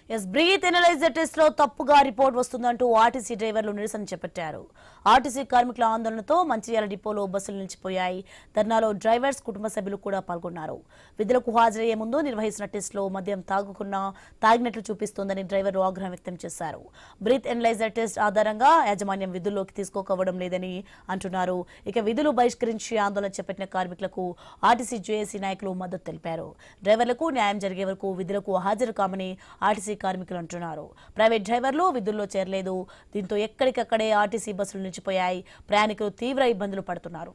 Breath analyser test లో తప్పుగా report వస్తుందంటూ RTC డ్రైవర్లు నిరసన చేపట్టారు. ఆర్టీసీ కార్మికుల ఆందోళనతో మంచిర్యాల డిపోలో బస్సులు నిలిచిపోయాయి. ధర్నాలో డ్రైవర్స్ కుటుంబ సభ్యులు కూడా పాల్గొన్నారు. విధులకు హాజరయ్యే ముందు నిర్వహించిన టెస్ట్ లో మద్యం తాగినట్లు చూపిస్తోందని డ్రైవర్లు ఆగ్రహం వ్యక్తం చేశారు. బ్రీత్ ఎనలైజర్ టెస్ట్ ఆధారంగా యాజమాన్యం విధుల్లోకి తీసుకోకపోవడం లేదని అంటున్నారు. ఇక విధులు బహిష్కరించి ఆందోళన చేపట్టిన కార్మికులకు ఆర్టీసీ జేఏసీ నాయకులు మద్దతు తెలిపారు. డ్రైవర్లకు న్యాయం జరిగే వరకు విధులకు హాజరు కామని ఆర్టీసీ కార్మికులు అంటున్నారు. ప్రైవేట్ డ్రైవర్లు విధుల్లో చేరలేదు. దీంతో ఎక్కడికక్కడే ఆర్టీసీ బస్సులు నిలిచిపోయాయి. ప్రయాణికులు తీవ్ర ఇబ్బందులు పడుతున్నారు.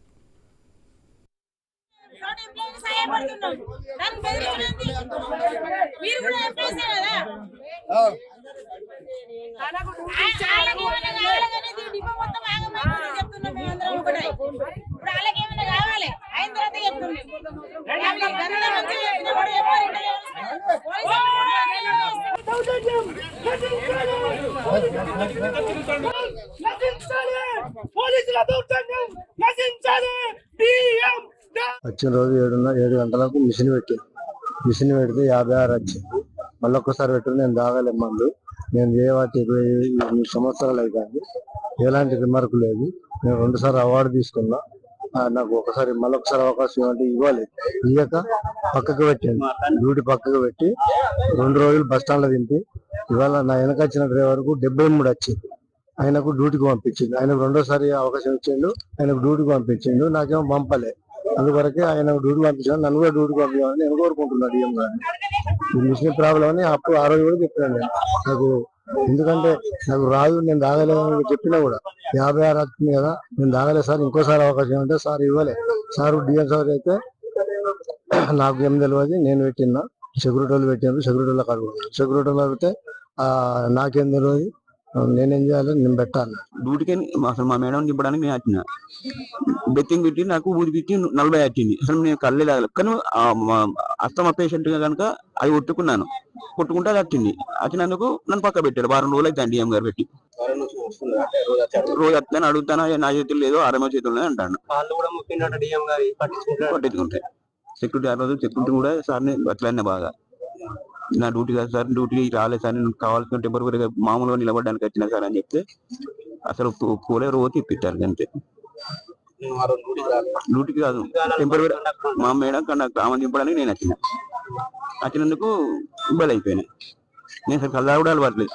వచ్చిన రోజు 7 గంటలకు మిషన్ పెడితే 56 వచ్చింది. మళ్ళీ ఒక్కసారి పెట్టిన నేను తాగలే మందు. నేను చేయబట్టి 20 సంవత్సరాలు అవుతుంది. ఎలాంటి రిమార్కు లేదు. నేను 2 సార్లు అవార్డు తీసుకున్నా. నాకు మళ్ళొకసారి అవకాశం ఇవ్వండి, ఇవ్వాలి. ఇయ్యక పక్కకు పెట్టండి, డ్యూటీ పక్కకు పెట్టి 2 రోజులు బస్ స్టాండ్ లో దింపి ఇవాళ నా వెనక వచ్చిన డ్రైవర్కు 73 వచ్చింది. ఆయనకు డ్యూటీకి పంపించిండు. ఆయనకు 2వ అవకాశం ఇచ్చిండు. ఆయనకు డ్యూటీకి పంపించిండు. నాకేమో పంపలే. అందువరకే ఆయన డ్యూటీకి పంపించాను. నన్ను కూడా డ్యూటీకి పంపించాలని నేను కోరుకుంటున్నాను. డిఎం గారిని ఈ మిషన్ ప్రాబ్లం అని అప్పుడు ఆ రోజు కూడా చెప్పాను నేను. నాకు ఎందుకంటే నాకు రాదు, నేను తాగలేదని చెప్పినా కూడా 56 వచ్చింది కదా, నేను తాగలేదు సార్, ఇంకోసారి అవకాశం అంటే సార్ ఇవ్వలే. సార్ డిఎం సార్ అయితే నాకు ఏం తెలియదు, నేను పెట్టినా, సెక్యూరిటీ వాళ్ళు పెట్టినారు, సెక్యూరిటీ వాళ్ళకి అడుగుతున్నాను. సెక్యూరిటీ వాళ్ళు అడిగితే నాకేం తెలియదు, నేనేం చేయాలి, నేను పెట్టాలి. డ్యూటీకి అసలు మా మేడం నింపడానికి నేను వచ్చిన బెత్తింగ్ పెట్టి నాకు ఊది పెట్టి 40 వచ్చింది. అసలు నేను కళ్ళే తాగలేదు. కానీ అస్తమా పేషెంట్ కనుక అది కొట్టుకుంటే అది వచ్చినందుకు నన్ను పక్క పెట్టాడు. 2 రోజులు అయితే డిఎం గారు పెట్టి రోజు వస్తాను అడుగుతాను, నా చేతులు లేదు ఆర్ఎంఓ చేతులు అంటాను. పట్టించుకుంటాయి సెక్యూరిటీ. ఆ రోజు సెక్యూరిటీ కూడా సార్ని అట్లనే బాగా నా డ్యూటీ కాదు సార్, డ్యూటీ రాలేదు సార్, నేను కావాల్సిన టెంపరీగా మామూలుగా నిలబడడానికి వచ్చినా సార్ అని చెప్తే అసలు పోలే రోజు తిప్పించారు. అంతే, డ్యూటీకి కాదు టెంపరీ. మా మేడం కండక్టర్ ఆమె దింపడానికి నేను వచ్చినందుకు ఇబ్బంది అయిపోయినాయి. నేను సార్ కల్లా కూడా అలవాట్లేదు.